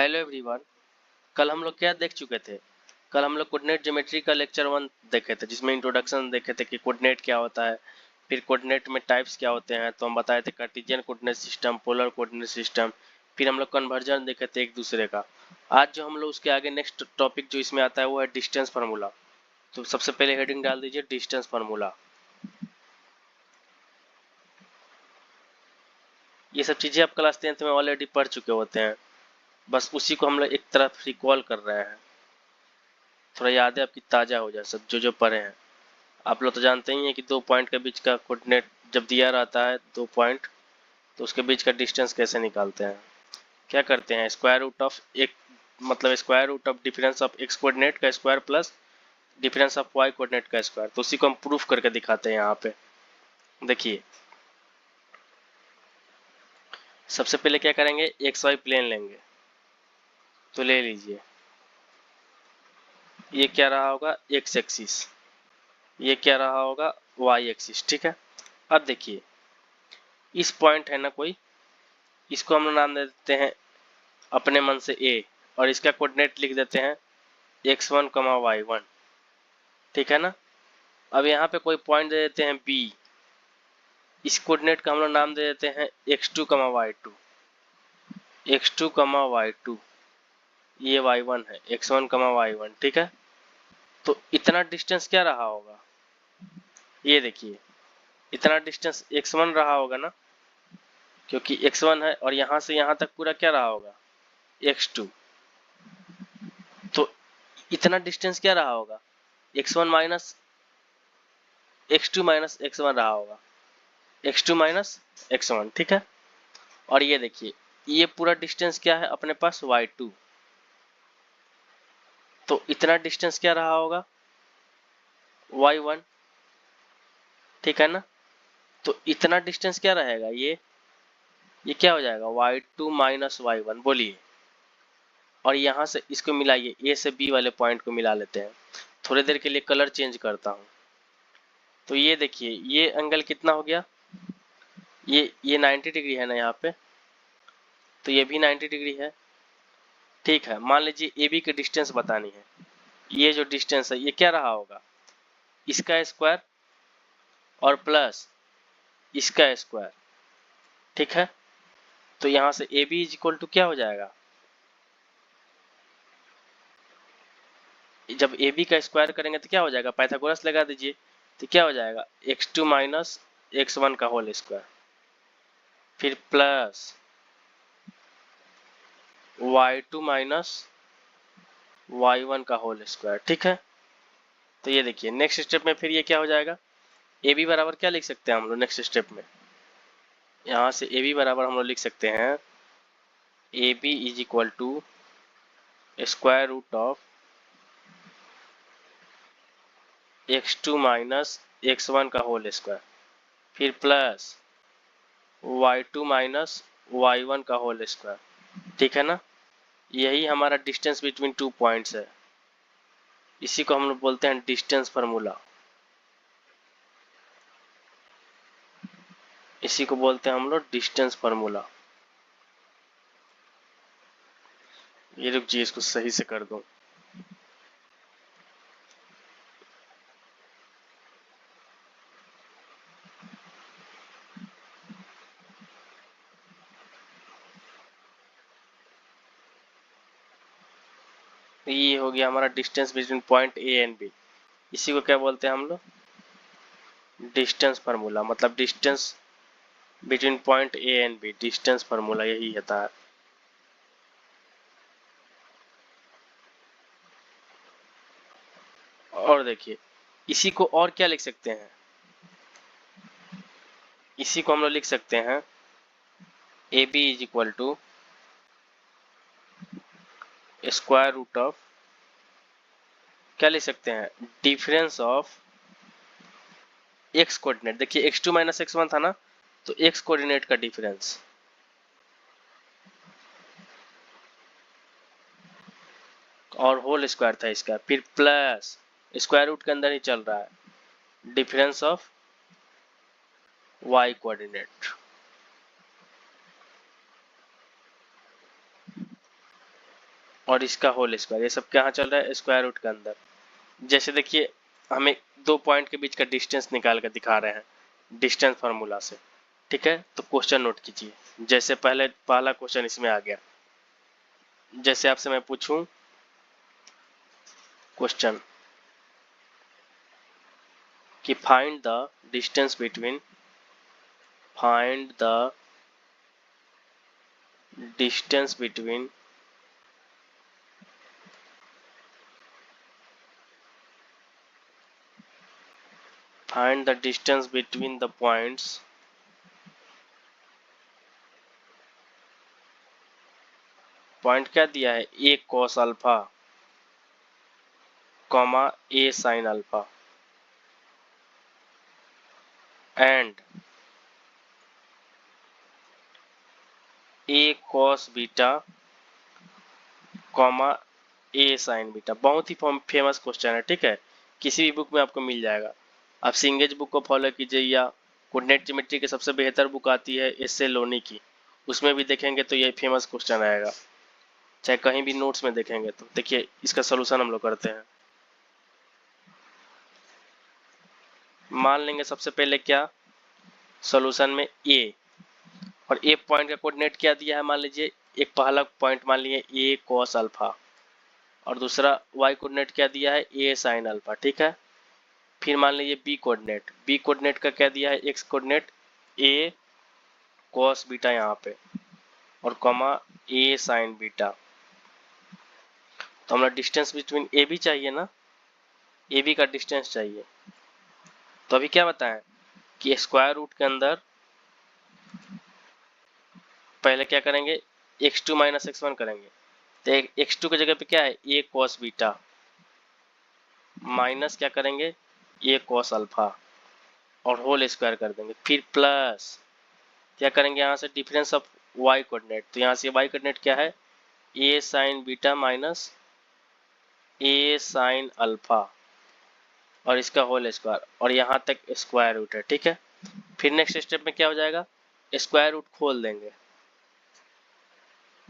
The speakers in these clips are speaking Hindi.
Hello everyone. कल हम लोग क्या देख चुके थे? कल हम लोग कोऑर्डिनेट ज्योमेट्री का लेक्चर 1 देखे थे, जिसमें इंट्रोडक्शन देखे थे कि कोऑर्डिनेट क्या होता है, फिर कोऑर्डिनेट में टाइप्स क्या होते हैं। तो हम बताए थे Cartesian coordinate system, polar coordinate system, फिर हम लोग कन्वर्जन देखे थे एक दूसरे का। आज जो हम लोग उसके आगे नेक्स्ट टॉपिक जो इसमें आता है वो है डिस्टेंस फार्मूला। तो सबसे पहले हेडिंग डाल दीजिए डिस्टेंस फार्मूला। ये सब चीज़ें आप क्लास 10th में ऑलरेडी पढ़ चुके होते हैं, बस उसी को हम लोग एक तरफ रिकॉल कर रहे हैं, थोड़ा यादें आपकी ताज़ा हो जाए सब जो पढ़े हैं। आप लोग तो जानते ही हैं कि 2 पॉइंट के बीच का कोऑर्डिनेट जब दिया रहता है 2 पॉइंट, तो उसके बीच का डिस्टेंस कैसे निकालते हैं। क्या करते हैं, स्क्वायर रूट ऑफ एक मतलब square root of difference of x coordinate का square plus difference of y coordinate का स्क्वायर। तो उसी को हम प्रूफ करके दिखाते हैं यहाँ पे। देखिए सबसे पहले क्या करेंगे, एक्स वाई प्लेन लेंगे। तो ले लीजिए, ये क्या रहा होगा एक्स एक्सिस, ये क्या रहा होगा वाई एक्सिस। ठीक है, अब देखिए इस पॉइंट है ना कोई, इसको हम नाम दे देते हैं अपने मन से ए, और इसका कोऑर्डिनेट लिख देते हैं x1, y1। ठीक है ना। अब यहाँ पे कोई पॉइंट दे देते हैं बी, इस कोऑर्डिनेट का हम लोग नाम दे देते हैं x2, y2, x2, y2, ये y1 है, x1, y1। ठीक है, तो इतना डिस्टेंस क्या रहा होगा, ये देखिए इतना डिस्टेंस x1 रहा होगा ना, क्योंकि x1 है, और यहाँ से यहाँ तक पूरा क्या रहा होगा x2। तो इतना डिस्टेंस क्या रहा होगा x1 minus x2 minus x1 रहा होगा, x2 माइनस x1। ठीक है, और ये देखिए ये पूरा डिस्टेंस क्या है अपने पास y2। तो इतना डिस्टेंस क्या रहा होगा y1। ठीक है ना, तो इतना डिस्टेंस क्या रहेगा, ये क्या हो जाएगा y2 माइनस y1। बोलिए, और यहाँ से इसको मिलाइए, ए से बी वाले पॉइंट को मिला लेते हैं। थोड़ी देर के लिए कलर चेंज करता हूँ। तो ये देखिए ये एंगल कितना हो गया, ये 90 डिग्री है ना यहाँ पे, तो ये भी 90 डिग्री है। ठीक है, मान लीजिए ए बी की डिस्टेंस बतानी है। ये जो डिस्टेंस है ये क्या रहा होगा, इसका स्क्वायर और प्लस इसका स्क्वायर। ठीक है, तो यहाँ से A B is equal to क्या हो जाएगा, जब ए बी का स्क्वायर करेंगे तो क्या हो जाएगा, पाइथागोरस लगा दीजिए। तो क्या हो जाएगा x2 माइनस x1 का होल स्क्वायर, फिर प्लस y2 माइनस y1 का होल स्क्वायर। ठीक है, तो ये देखिए नेक्स्ट स्टेप में फिर ये क्या हो जाएगा, ए बी बराबर क्या लिख सकते हैं हम लोग नेक्स्ट स्टेप में, यहाँ से ए बी बराबर हम लोग लिख सकते हैं A B is equal to square root of x2 minus x1 का होल स्क्वायर, फिर प्लस y2 माइनस y1 का होल स्क्वायर। ठीक है ना, यही हमारा डिस्टेंस बिटवीन 2 पॉइंट्स है। इसी को हम लोग बोलते हैं डिस्टेंस फार्मूला, इसी को बोलते हैं हम लोग डिस्टेंस फार्मूला। ये रुक इसको सही से कर दूं। ये हो गया हमारा distance between point A and B. इसी को क्या बोलते हैं हम लोग डिस्टेंस फार्मूला, मतलब distance between point A and B, distance formula यही होता है। और देखिए इसी को और क्या लिख सकते हैं, इसी को हम लोग लिख सकते हैं A B is equal to square root of, क्या लिख सकते हैं डिफरेंस ऑफ एक्स कोऑर्डिनेट। देखिए x2 माइनस x1 था ना, तो एक्स कोऑर्डिनेट का डिफरेंस, और होल स्क्वायर था इसका, फिर प्लस स्क्वायर रूट के अंदर ही चल रहा है डिफरेंस ऑफ वाई कोऑर्डिनेट। और इसका होल स्क्वायर, ये सब कहाँ चल रहा है, स्क्वायर रूट के अंदर। जैसे देखिए हमें दो पॉइंट के बीच का डिस्टेंस निकाल कर दिखा रहे हैं डिस्टेंस फार्मूला से, ठीक है। तो क्वेश्चन नोट कीजिए, जैसे पहला क्वेश्चन इसमें आ गया। जैसे आपसे मैं पूछूं क्वेश्चन कि find the distance between, find the distance between find the distance between the points point क्या दिया है, a cos alpha comma a sine alpha and a cos beta comma a sine beta. बहुत ही फेमस क्वेश्चन है, ठीक है। किसी भी बुक में आपको मिल जाएगा। आप सिंगेज बुक को फॉलो कीजिए या कोऑर्डिनेट ज्योमेट्री की सबसे बेहतर बुक आती है एसए लोनी की, उसमें भी देखेंगे तो ये फेमस क्वेश्चन आएगा। चाहे कहीं भी नोट्स में देखेंगे तो देखिए इसका सोल्यूशन हम लोग करते हैं। मान लेंगे सबसे पहले क्या, सोल्यूशन में ए, और ए पॉइंट का कोऑर्डिनेट क्या दिया है, मान लीजिए एक पहला पॉइंट मान लिए ए कॉस अल्फा और दूसरा वाई कोऑर्डिनेट क्या दिया है, ए साइन अल्फा, ठीक है। फिर मान लीजिए बी कोऑर्डिनेट का क्या दिया है, एक्स कोऑर्डिनेट ए कॉस बीटा यहाँ पे और कॉमा ए साइन बीटा। तो हमें डिस्टेंस बिटवीन ए भी चाहिए ना, ए बी का डिस्टेंस चाहिए। तो अभी क्या बताएं कि स्क्वायर रूट के अंदर पहले क्या करेंगे, x2 माइनस x1 करेंगे। तो x2 की जगह पे क्या है, ए कॉस बीटा माइनस क्या करेंगे, ए कॉस अल्फा और होल स्क्वायर कर देंगे। फिर प्लस क्या करेंगे, यहाँ से डिफरेंस ऑफ वाई कोऑर्डिनेट, तो यहाँ से वाई कोऑर्डिनेट क्या है, ए sine beta minus a sine alpha और इसका होल स्क्वायर और यहाँ तक स्क्वायर रूट है, ठीक है। फिर नेक्स्ट स्टेप में क्या हो जाएगा, स्क्वायर रूट खोल देंगे,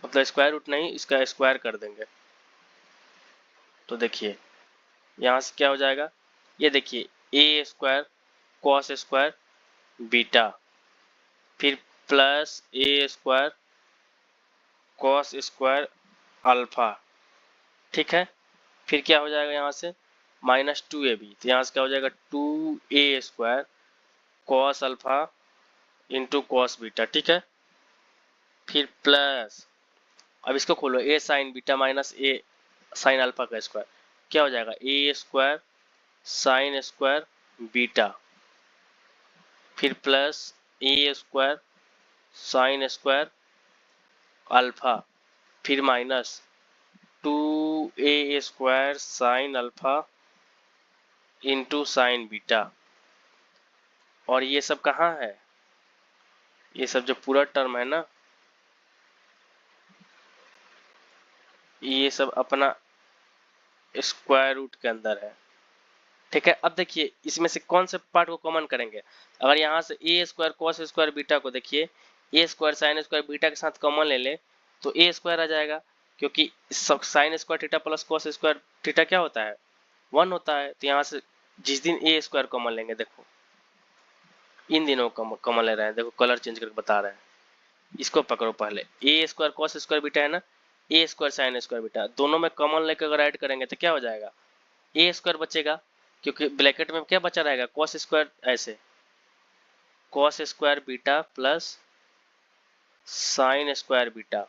मतलब स्क्वायर रूट नहीं, इसका स्क्वायर कर देंगे। तो देखिए यहाँ से क्या हो जाएगा, ये देखिए ए स्क्वायर कॉस स्क्वायर बीटा फिर प्लस ए स्क्वायर कॉस स्क्वायर अल्फा, ठीक है। फिर क्या हो जाएगा यहाँ से माइनस टू ए बी, तो यहाँ से क्या हो जाएगा two a square cos alpha into cos beta, ठीक है। फिर प्लस अब इसको खोलो a sine beta minus a sine alpha का स्क्वायर, क्या हो जाएगा a square sine square beta फिर प्लस ए स्क्वायर साइन स्क्वायर अल्फा फिर minus two a square sine alpha into sine beta. और ये सब कहाँ है, ये सब जो पूरा टर्म है ना, ये सब अपना स्क्वायर रूट के अंदर है, ठीक है। अब देखिए इसमें से कौन से पार्ट को कॉमन करेंगे, अगर यहाँ से ए स्क्वायर कॉस स्क्वायर बीटा को देखिए ए स्क्वायर साइन स्क्वायर बीटा के साथ कॉमन ले ले तो ए स्क्वायर आ जाएगा, क्योंकि sine square theta plus cos square theta क्या होता है, 1 होता है। तो यहाँ से जिस दिन ए स्क्वायर कॉमन लेंगे, देखो इन दिनों कॉमन ले रहे हैं, देखो कलर चेंज करके बता रहे हैं, इसको पकड़ो पहले ए स्क्वायर कॉस स्क्वायर बीटा है ना, ए स्क्वायर साइन स्क्वायर बीटा दोनों में कॉमन लेकर अगर ऐड करेंगे तो क्या हो जाएगा, ए स्क्वायर बचेगा, क्योंकि ब्रैकेट में क्या बचा रहेगा कॉस स्क्वायर, ऐसे cos square beta plus sign square beta,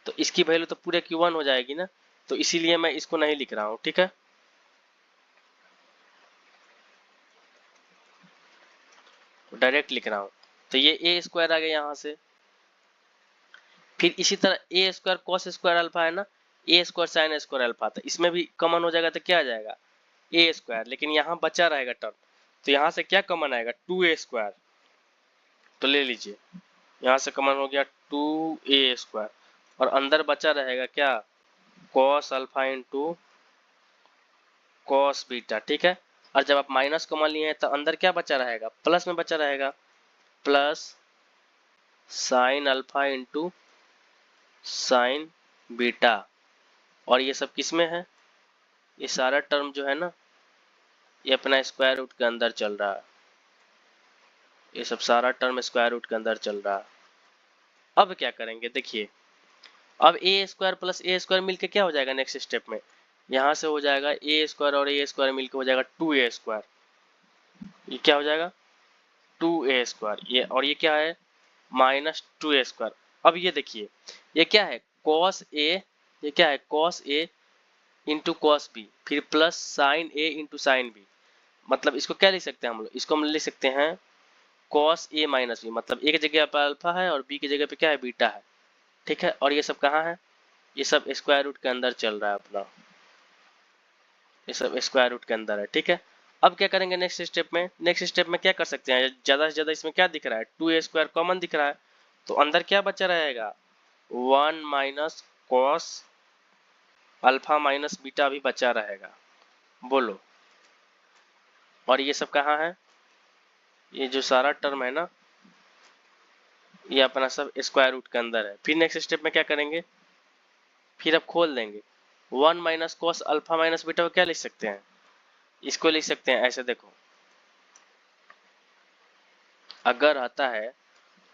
तो इसकी वैल्यू तो पूरे की 1 हो जाएगी ना, तो इसीलिए मैं इसको नहीं लिख रहा हूं, ठीक है। डायरेक्ट लिख रहा हूं, तो ये ए स्क्वायर आ गया यहाँ से। फिर इसी तरह ए स्क्वायर कॉस स्क्वायर अल्फा है ना, ए स्क्वायर साइन स्क्वायर अल्फा, तो इसमें भी कॉमन हो जाएगा तो क्या आ जाएगा ए स्क्वायर, लेकिन यहाँ बचा रहेगा टर्म, तो यहाँ से क्या कॉमन आएगा टू ए स्क्वायर, तो ले लीजिए यहाँ से कॉमन हो गया टू ए स्क्वायर और अंदर बचा रहेगा क्या cos alpha into cos beta, ठीक है। और जब आप माइनस कॉमन लिए हैं तो अंदर क्या बचा रहेगा, प्लस में बचा रहेगा plus sign alpha into sine beta, और ये सब किस में है, ये सारा टर्म जो है ना ये अपना स्क्वायर रूट के अंदर चल रहा है, ये सब सारा टर्म स्क्वायर रूट के अंदर चल रहा है। अब क्या करेंगे देखिए, अब ए स्क्वायर प्लस ए स्क्वायर मिलके क्या हो जाएगा नेक्स्ट स्टेप में, यहाँ से हो जाएगा ए स्क्वायर और ए स्क्वायर मिलके हो जाएगा 2a स्क्वायर, ये क्या हो जाएगा 2a स्क्वायर, ये और ये क्या है -2a स्क्वायर। अब ये देखिए ये क्या है cos a, ये क्या है cos a into cos B, फिर plus sine A into sine B, मतलब इसको क्या लिख सकते हैं हम लोग, इसको हम लिख सकते हैं cos a माइनस बी, मतलब एक जगह पर अल्फा है और बी की जगह पे क्या है बीटा है, ठीक है। और ये सब कहाँ है, ये सब स्क्वायर रूट के अंदर चल रहा है अपना, ये सब स्क्वायर रूट के अंदर है, ठीक है। अब क्या करेंगे नेक्स्ट स्टेप में, नेक्स्ट स्टेप में क्या कर सकते हैं, ज़्यादा से ज़्यादा इसमें क्या दिख रहा है 2a स्क्वायर कॉमन दिख रहा है, तो अंदर क्या बचा रहेगा 1 minus cos alpha minus beta भी बचा रहेगा, बोलो। और ये सब कहाँ है, ये जो सारा टर्म है ना ये अपना सब स्क्वायर रूट के अंदर है। फिर नेक्स्ट स्टेप में क्या करेंगे, फिर अब खोल देंगे 1 minus cos alpha minus beta को क्या लिख सकते हैं, इसको लिख सकते हैं ऐसे, देखो अगर आता है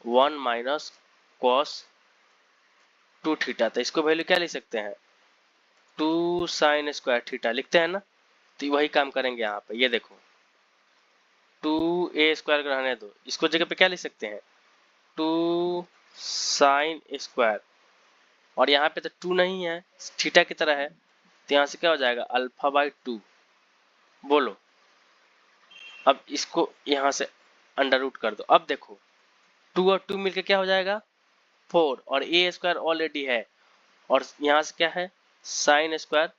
1 माइनस कॉस 2 थीटा, तो इसको वैल्यू क्या लिख सकते हैं 2 साइन स्क्वायर थीटा लिखते हैं ना, तो वही काम करेंगे यहाँ पे। ये देखो 2a स्क्वायर रहने दो, इसको जगह पे क्या लिख सकते हैं 2 साइन स्क्वायर, और यहाँ पे तो 2 नहीं है थीटा की तरह है, तो यहाँ से क्या हो जाएगा अल्फा बाई 2, बोलो। अब इसको यहाँ से अंडर रूट कर दो, अब देखो 2 और 2 मिलके क्या हो जाएगा 4, और a स्क्वायर ऑलरेडी है, और यहाँ से क्या है sign square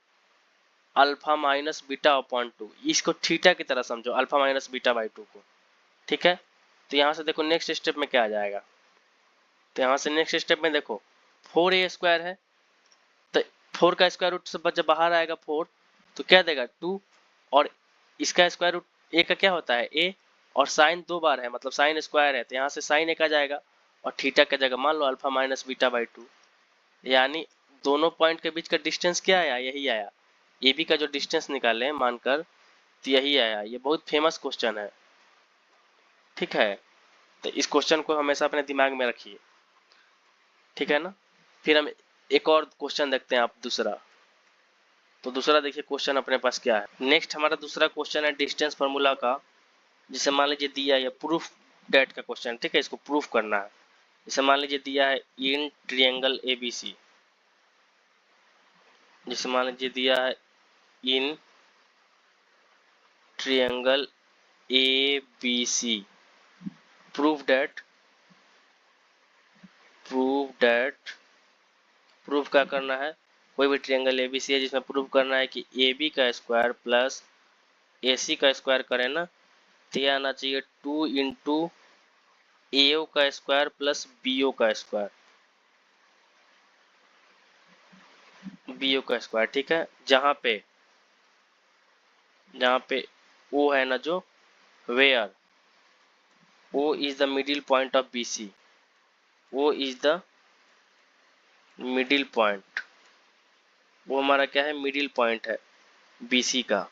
alpha minus beta upon 2, इसको थीटा की तरह समझो अल्फा माइनस बीटा बाई 2 को, ठीक है। तो यहाँ से देखो नेक्स्ट स्टेप में क्या आ जाएगा, तो यहाँ से नेक्स्ट स्टेप में देखो 4a स्क्वायर है, तो 4 का स्क्वायर रूट से जब बाहर आएगा 4 तो क्या देगा 2, और इसका स्क्वायर रूट a का क्या होता है a, और साइन 2 बार है मतलब साइन स्क्वायर है, तो यहाँ से साइन एक आ जाएगा, और थीटा का जगह मान लो अल्फा माइनस बीटा बाई 2, यानी दोनों पॉइंट के बीच का डिस्टेंस क्या आया, यही आया, ए बी का जो डिस्टेंस निकाले मानकर तो यही आया। ये बहुत फेमस क्वेश्चन है, ठीक है, तो इस क्वेश्चन को हमेशा अपने दिमाग में रखिए, ठीक है ना। फिर हम एक और क्वेश्चन देखते हैं आप दूसरा, तो दूसरा देखिए क्वेश्चन अपने पास क्या है। नेक्स्ट हमारा दूसरा क्वेश्चन है डिस्टेंस फार्मूला का, जिसे मान लीजिए दिया है प्रूफ डेट का क्वेश्चन, ठीक है, इसको प्रूफ करना है। जिसे मान लीजिए दिया है इन ट्रिएंगल एबीसी, जिसे मान लीजिए दिया है in triangle ABC, proof that proof क्या करना है, कोई भी ट्रिएंगल एबीसी है जिसमें प्रूफ करना है कि ए बी का स्क्वायर प्लस ए सी का स्क्वायर करें ना, तो यह आना चाहिए 2 इंटू ए ओ का स्क्वायर प्लस बी ओ का स्क्वायर, बी ओ का स्क्वायर, ठीक है। जहाँ पे ओ है ना जो, where O is the middle point of B C, O is the middle point, वो हमारा क्या है मिडिल पॉइंट है बीसी का,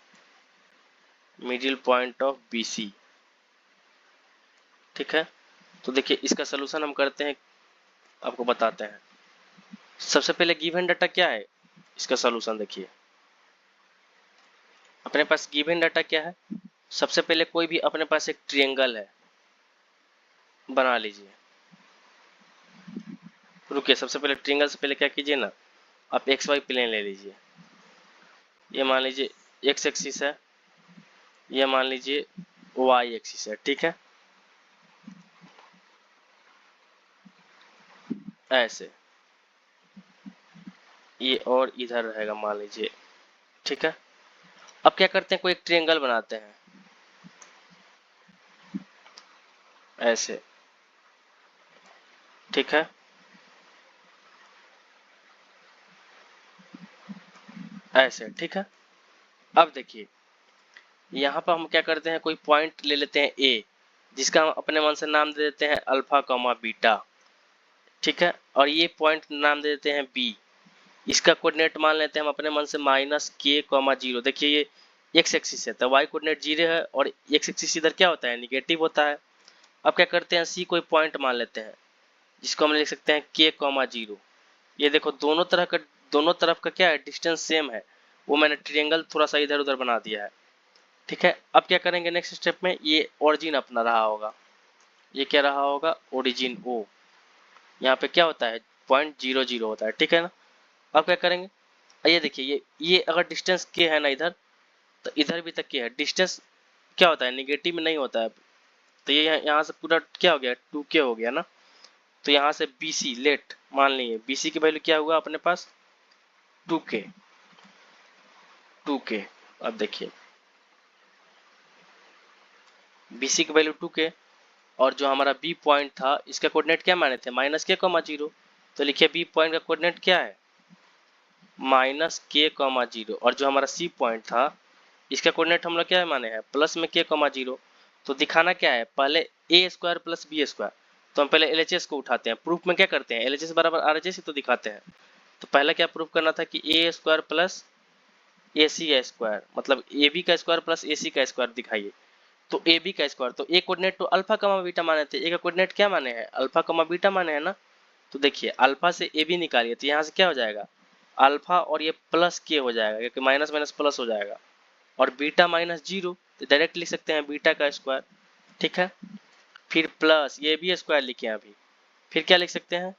मिडिल पॉइंट ऑफ बीसी, ठीक है। तो देखिए इसका सलूशन हम करते हैं, आपको बताते हैं। सबसे पहले गिवन डाटा क्या है, इसका सलूशन देखिए अपने पास गिवन डाटा क्या है। सबसे पहले कोई भी अपने पास एक ट्रायंगल है बना लीजिए, रुकिए सबसे पहले ट्रायंगल से पहले क्या कीजिए ना, आप एक्स वाई प्लेन ले लीजिए, ये मान लीजिए एक्स एक्सिस है, ये मान लीजिए वाई एक्सिस है, ठीक है, ऐसे ये और इधर रहेगा मान लीजिए, ठीक है। अब क्या करते हैं कोई एक ट्रायंगल बनाते हैं ऐसे, ठीक है, ऐसे, ठीक है। अब देखिए यहाँ पर हम क्या करते हैं कोई पॉइंट ले लेते हैं ए, जिसका हम अपने मन से नाम दे देते हैं अल्फा कॉमा बीटा, ठीक है, और ये पॉइंट नाम दे देते हैं बी, इसका कोऑर्डिनेट मान लेते हैं हम अपने मन से -k,0। देखिए ये एक्स एक्सिस है तो वाई कोऑर्डिनेट 0 है और एक्स एक्सिस इधर क्या होता है, निगेटिव होता है। अब क्या करते हैं, सी कोई पॉइंट मान लेते हैं जिसको हम लिख सकते हैं k,0। ये देखो दोनों तरफ का क्या है, डिस्टेंस सेम है। वो मैंने ट्रायंगल थोड़ा सा इधर उधर बना दिया है, ठीक है। अब क्या करेंगे नेक्स्ट स्टेप में, ये ओरिजिन अपना रहा होगा, ये क्या रहा होगा, ओरिजिन ओ। यहाँ पे क्या होता है, 0.00 होता है, ठीक है ना। अब क्या करेंगे, ये देखिए ये अगर डिस्टेंस के है ना इधर, तो इधर भी तक के है। डिस्टेंस क्या होता है, निगेटिव में नहीं होता है। तो ये यहाँ से पूरा क्या हो गया, 2k हो गया ना। तो यहाँ से BC लेट मान लिए, BC की वैल्यू क्या हुआ अपने पास, 2k। अब देखिए BC की वैल्यू 2k, और जो हमारा B पॉइंट था इसका कोऑर्डिनेट क्या माने थे, -k,0। तो लिखिए B पॉइंट का कोऑर्डिनेट क्या है, -k,0। और जो हमारा C पॉइंट था इसका कोऑर्डिनेट हम लोग क्या माने हैं, प्लस में k,0। तो दिखाना क्या है, पहले a² + b²। तो हम पहले LHS को उठाते हैं, प्रूफ में क्या करते हैं, LHS बराबर RHS ही तो दिखाते हैं। तो पहले क्या प्रूफ करना था कि a² + AC² मतलब AB का स्क्वायर प्लस AC का स्क्वायर दिखाइए। तो AB का स्क्वायर, तो A कोऑर्डिनेट तो अल्फा कमा बीटा माने थे, A का कोऑर्डिनेट क्या माने हैं, अल्फा कमा बीटा माने हैं ना। तो देखिए अल्फा से AB निकालिए तो यहाँ से क्या हो जाएगा, अल्फा और ये प्लस के हो जाएगा क्योंकि माइनस माइनस प्लस हो जाएगा, और बीटा -0 तो डायरेक्ट लिख सकते हैं बीटा का स्क्वायर, ठीक है। फिर प्लस ये भी स्क्वायर लिखे हैं अभी, फिर क्या लिख सकते हैं,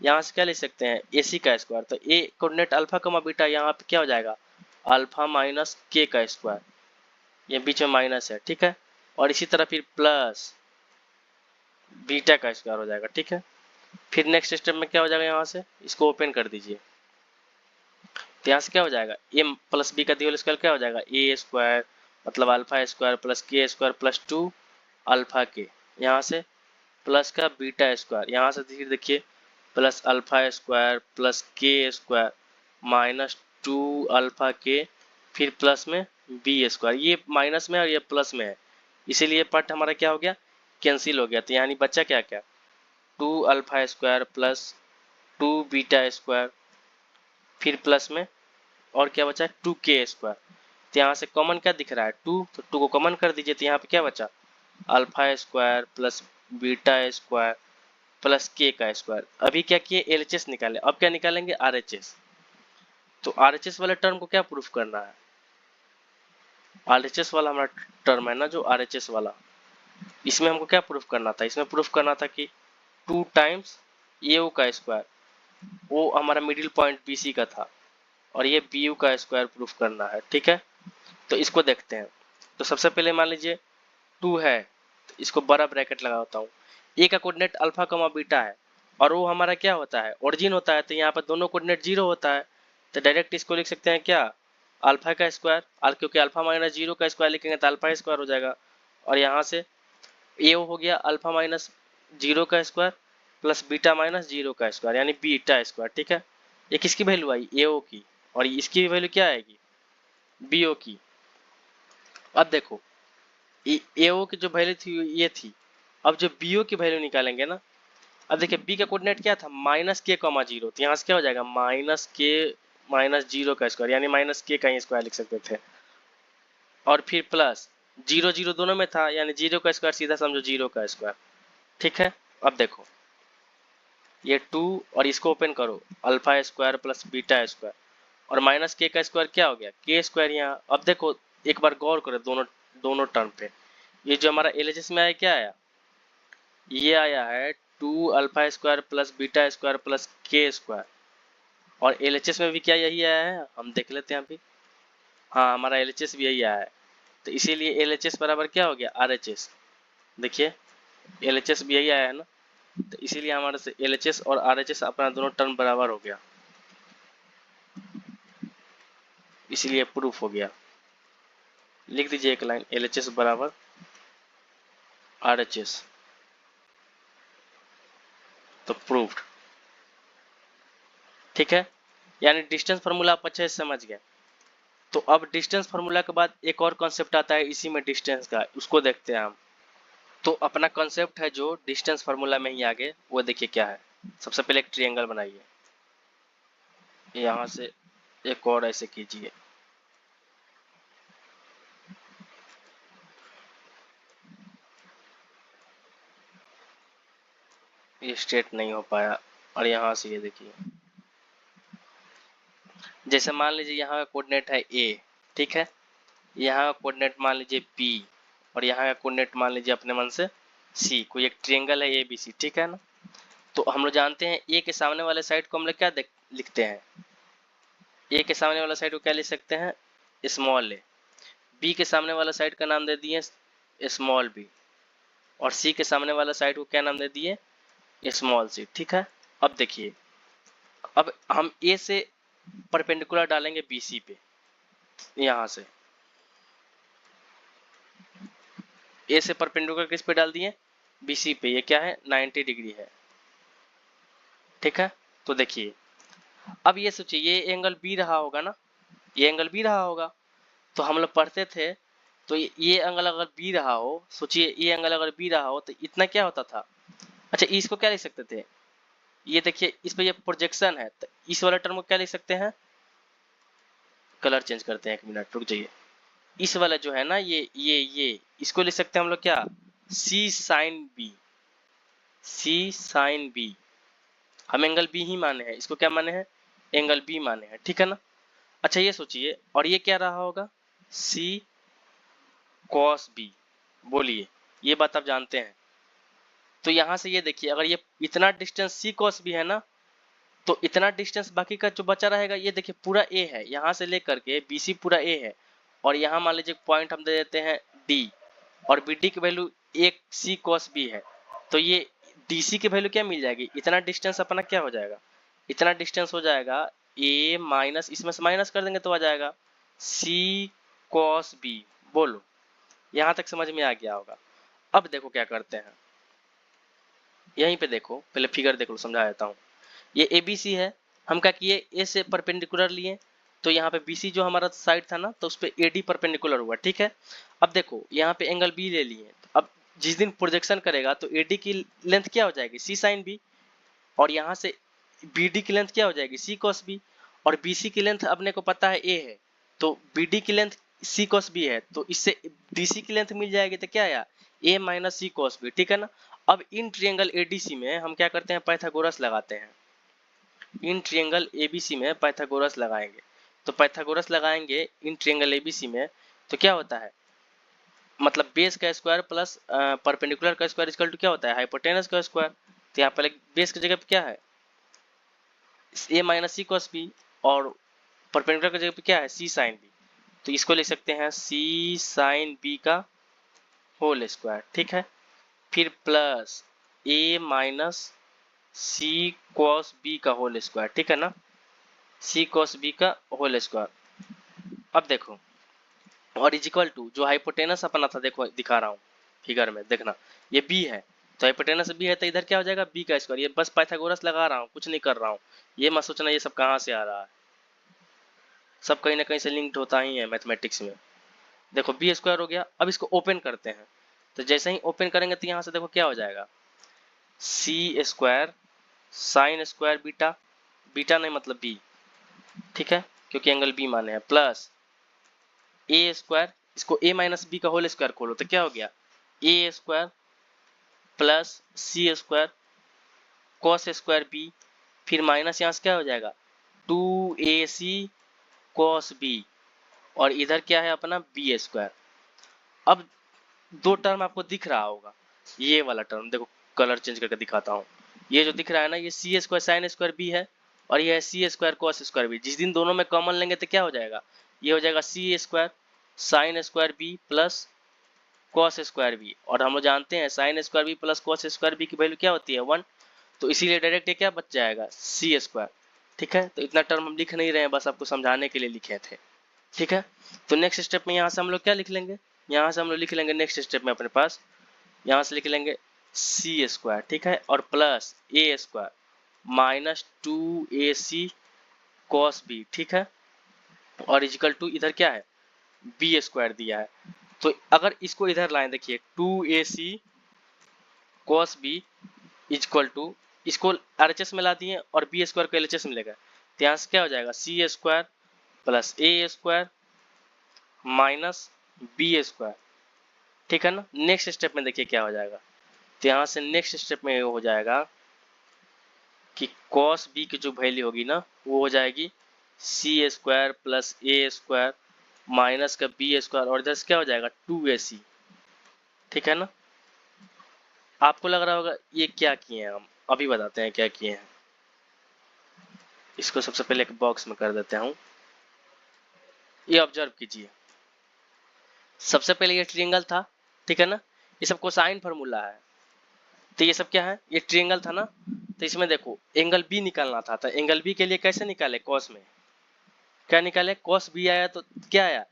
यहाँ से क्या लिख सकते हैं, AC का स्क्वायर। तो A कोऑर्डिनेट अल्फा कमा बीटा यहाँ पे क्या हो जाएगा, अल्फा माइनस के का स्क्वायर, ये बीच में माइनस है, ठीक है। और इसी तरह फिर प्लस बीटा का स्क्वायर हो जाएगा, ठीक है। फिर नेक्स्ट स्टेप में क्या हो जाएगा, यहाँ से इसको ओपन कर दीजिए तो यहाँ से क्या हो जाएगा, a + b का होल स्क्वायर क्या हो जाएगा, a² मतलब अल्फा² प्लस k² प्लस 2 अल्फा के, यहाँ से प्लस का बीटा स्क्वायर, यहाँ से देखिए प्लस अल्फा² प्लस k² -2 अल्फा के, फिर प्लस में b²। ये माइनस में और ये प्लस में है, इसीलिए पार्ट हमारा क्या हो गया, कैंसिल हो गया। तो यानी बच्चा क्या क्या, 2 अल्फा² प्लस 2 बीटा², फिर प्लस में और क्या बचा, 2k²। तो यहाँ से कॉमन क्या दिख रहा है, 2, तो 2 को कॉमन कर दीजिए तो यहाँ पे क्या बचा, अल्फा² प्लस बीटा² प्लस k का स्क्वायर। अभी क्या किए, LHS निकाले, अब क्या निकालेंगे, RHS। तो RHS वाले टर्म को क्या प्रूफ करना है, RHS वाला हमारा टर्म है ना जो RHS वाला, इसमें हमको क्या प्रूफ करना था, इसमें प्रूफ करना था कि 2 टाइम्स AO का स्क्वायर, वो हमारा मिडिल पॉइंट BC का था, और ये BU का स्क्वायर प्रूफ करना है, ठीक है। तो इसको देखते हैं। तो सबसे पहले मान लीजिए 2 है, तो इसको बड़ा ब्रैकेट लगाता हूँ। A का कोऑर्डिनेट अल्फा कमा बीटा है, और वो हमारा क्या होता है, ओरिजिन होता है। तो यहाँ पर दोनों कोऑर्डिनेट 0 होता है, तो डायरेक्ट इसको लिख सकते हैं क्या, अल्फा का स्क्वायर, क्योंकि अल्फा -0 का स्क्वायर लिखेंगे तो अल्फा स्क्वायर हो जाएगा। और यहाँ से AO हो गया अल्फा -0 का स्क्वायर प्लस बीटा -0 का स्क्वायर यानी बीटा स्क्वायर, ठीक है। ये किसकी वैल्यू आई, AO की, और इसकी वैल्यू क्या आएगी, BO की। अब देखो AO की जो वैल्यू थी ये थी, अब जो BO की वैल्यू निकालेंगे ना, अब देखिए B का कोऑर्डिनेट क्या था, -k,0। तो यहाँ से क्या हो जाएगा, -k-0 का स्क्वायर यानी -k का ही स्क्वायर लिख सकते थे, और फिर प्लस 0 0 दोनों में था यानी 0 का स्क्वायर सीधा समझो 0 का स्क्वायर, ठीक है। अब देखो ये 2 और इसको ओपन करो, अल्फा² प्लस बीटा², और -k का स्क्वायर क्या हो गया, k² यहाँ। अब देखो एक बार गौर करो दोनों टर्म पे, ये जो हमारा LHS में आया क्या आया, ये आया है 2 अल्फा² प्लस बीटा² प्लस k², और LHS में भी क्या यही आया है, हम देख लेते हैं अभी। हाँ हमारा LHS भी यही आया है, तो इसीलिए LHS बराबर क्या हो गया, RHS। देखिए LHS भी यही आया है ना, तो इसीलिए हमारे से LHS और RHS अपना दोनों टर्म बराबर हो गया, इसीलिए प्रूफ हो गया। लिख दीजिए एक लाइन, LHS बराबर RHS, तो प्रूफ्ड, ठीक है। यानी डिस्टेंस फार्मूला आप अच्छे से समझ गए। तो अब डिस्टेंस फार्मूला के बाद एक और कॉन्सेप्ट आता है इसी में डिस्टेंस का, उसको देखते हैं हम। तो अपना कॉन्सेप्ट है जो डिस्टेंस फार्मूला में ही आगे, वो देखिए क्या है। सबसे पहले एक ट्रायंगल बनाइए, यहाँ से एक और ऐसे कीजिए, ये स्ट्रेट नहीं हो पाया। और यहाँ से ये देखिए, जैसे मान लीजिए यहाँ का कोऑर्डिनेट है ए, ठीक है, यहाँ का कोऑर्डिनेट मान लीजिए बी, और यहाँ का कोऑर्डिनेट मान लीजिए अपने मन से सी। कोई एक ट्रायंगल है ए बी सी, ठीक है ना। तो हम लोग जानते हैं ए के सामने वाले साइड को हम लोग क्या लिखते हैं, ए के सामने वाला साइड को क्या लिख सकते हैं, स्मॉल ए। बी के सामने वाला साइड का नाम दे दिए स्मॉल बी, और सी के सामने वाला साइड को क्या नाम दे दिए, स्मॉल सी, ठीक है। अब देखिए, अब हम ए से परपेंडिकुलर डालेंगे बी सी पे, यहाँ से ए से परपेंडिकुलर किस पे डाल दिए, बी सी पे। ये क्या है, 90 डिग्री है, ठीक है। तो देखिए, अब ये सोचिए, ये एंगल बी रहा होगा ना, ये एंगल बी रहा होगा। तो हम लोग पढ़ते थे, तो ये एंगल अगर बी रहा हो, सोचिए ये एंगल अगर बी रहा हो तो इतना क्या होता था। अच्छा, इसको क्या लिख सकते थे, ये देखिए इस पे ये प्रोजेक्शन है, तो इस वाला टर्म को क्या लिख सकते हैं, कलर चेंज करते हैं, एक मिनट रुक जाइए। इस वाला जो है ना, ये इसको लिख सकते हैं हम लोग क्या, सी साइन बी, सी साइन बी। हम एंगल बी ही माने हैं, इसको क्या माने हैं, एंगल बी माने हैं, ठीक है ना। अच्छा ये सोचिए, और ये क्या रहा होगा, सी कॉस बी। बोलिए, ये बात आप जानते हैं। तो यहां से ये देखिए, अगर ये इतना डिस्टेंस सी कॉस बी है ना, तो इतना डिस्टेंस बाकी का जो बचा रहेगा, ये देखिए पूरा ए है, यहाँ से लेकर के बी सी पूरा ए है। और यहाँ मान लीजिए पॉइंट हम दे देते हैं डी, और बी डी की वैल्यू एक सी कॉस बी है। तो ये डी सी की वैल्यू क्या मिल जाएगी, इतना डिस्टेंस अपना क्या हो जाएगा, इतना डिस्टेंस हो जाएगा ए माइनस, इसमें से माइनस कर देंगे तो आ जाएगा सी कॉस बी। बोलो, यहाँ तक समझ में आ गया होगा। अब देखो क्या करते हैं, यहीं पे देखो, पहले फिगर देख लो, समझा देता हूँ। ये ए बी सी है, हम क्या किए, ए से परपेंडिकुलर लिए, तो यहाँ पे बी सी जो हमारा साइड था ना, तो उस पर ए डी परपेंडिकुलर हुआ, ठीक है। अब देखो यहाँ पे एंगल बी ले लिए, अब जिस दिन प्रोजेक्शन करेगा तो ए डी की लेंथ क्या हो जाएगी, सी साइन बी, और यहाँ से बी डी की लेंथ क्या हो जाएगी, सी कॉस बी, और बी सी की लेंथ अपने को पता है ए है, तो बी डी की लेंथ सी कॉस बी है, तो इससे डी सी की लेंथ मिल जाएगी, तो क्या आया, ए माइनस सी कॉस बी, ठीक है ना। अब इन ट्रायंगल एडीसी में हम क्या करते हैं, पाइथागोरस लगाते हैं। इन ट्रायंगल एबीसी में पाइथागोरस लगाएंगे, तो पाइथागोरस लगाएंगे इन ट्रायंगल एबीसी में, तो क्या होता है, मतलब बेस का स्क्वायर प्लस परपेंडिकुलर का स्क्वायर इक्वल टू क्या होता है, हाइपोटेनस का स्क्वायर। तो यहाँ पर बेस की जगह पे क्या है, ए माइनस सी कॉस बी, और परपेंडिकुलर की जगह पे क्या है, सी साइन बी। तो इसको लिख सकते हैं सी साइन बी का होल स्क्वायर, ठीक है। फिर प्लस ए माइनस सी कॉस बी का होल स्क्वायर, ठीक है ना, सी कॉस बी का होल स्क्वायर। अब देखो, और इज इक्वल टू जो हाइपोटेनस अपना था, देखो दिखा रहा हूँ फिगर में, देखना ये बी है, तो हाइपोटेनस बी है, तो इधर क्या हो जाएगा, बी का स्क्वायर। ये बस पाइथागोरस लगा रहा हूँ, कुछ नहीं कर रहा हूँ, ये मत सोचना ये सब कहाँ से आ रहा है, सब कहीं ना कहीं से लिंक्ड होता ही है मैथमेटिक्स में। देखो बी स्क्वायर हो गया, अब इसको ओपन करते हैं, तो जैसे ही ओपन करेंगे तो यहाँ से देखो क्या हो जाएगा, c square sine square beta, beta नहीं मतलब बी, ठीक है, क्योंकि एंगल बी माने हैं, प्लस ए स्क्वायर, इसको ए माइनस बी का होल स्क्वायर खोलो तो क्या हो गया, A square plus C square cos square B, फिर माइनस यहाँ से क्या हो जाएगा, two A C cos B, और इधर क्या है अपना बी स्क्वायर। अब दो टर्म आपको दिख रहा होगा, ये वाला टर्म देखो, कलर चेंज करके दिखाता हूँ। ये जो दिख रहा है ना, ये सी स्क्वायर साइन स्क्वायर बी है, और ये है सी स्क्वायर कॉस स्क्वायर बी। जिस दिन दोनों में कॉमन लेंगे तो क्या हो जाएगा, ये हो जाएगा c square sine square B plus cos square B, और हम लोग जानते हैं sine square B plus cos square B की वैल्यू क्या होती है, 1। तो इसीलिए डायरेक्ट ये क्या बच जाएगा, सी स्क्वायर, ठीक है। तो इतना टर्म हम लिख नहीं रहे हैं, बस आपको समझाने के लिए लिखे थे, ठीक है। तो नेक्स्ट स्टेप में यहाँ से हम लोग क्या लिख लेंगे, यहाँ से हम लोग लिख लेंगे नेक्स्ट स्टेप में अपने पास, यहाँ से लिख लेंगे सी स्क्वायर, ठीक है, और plus A square minus two A C cos B, ठीक है, और इजिकल टू इधर क्या है, बी स्क्वायर दिया है। तो अगर इसको इधर लाएं, देखिए two A C cos B is equal to, इसको आरएचएस में ला दिए और बी स्क्वायर को एलएचएस में ले गए, तो यहाँ से क्या हो जाएगा सी स्क्वायर प्लस ए स्क्वायर माइनस बी स्क्वायर, ठीक है ना। नेक्स्ट स्टेप में देखिए क्या हो जाएगा, तो यहाँ से नेक्स्ट स्टेप में हो जाएगा कि cos b की जो वैल्यू होगी ना वो हो जाएगी सी स्क्वायर प्लस ए स्क्वायर माइनस का बी स्क्वायर और इधर से क्या हो जाएगा 2ac, ठीक है ना। आपको लग रहा होगा ये क्या किए हैं, हम अभी बताते हैं क्या किए हैं। इसको सबसे पहले एक बॉक्स में कर देता हूँ। ये ऑब्जर्व कीजिए, सबसे पहले ये ट्रायंगल था, ठीक है ना। ये सब कोसाइन फार्मूला है, तो ये सब क्या है, ये ट्रायंगल था ना। तो इसमें देखो एंगल बी निकालना था, तो एंगल बी के लिए कैसे निकाले, कॉस में क्या निकाले, कॉस बी आया तो क्या आया,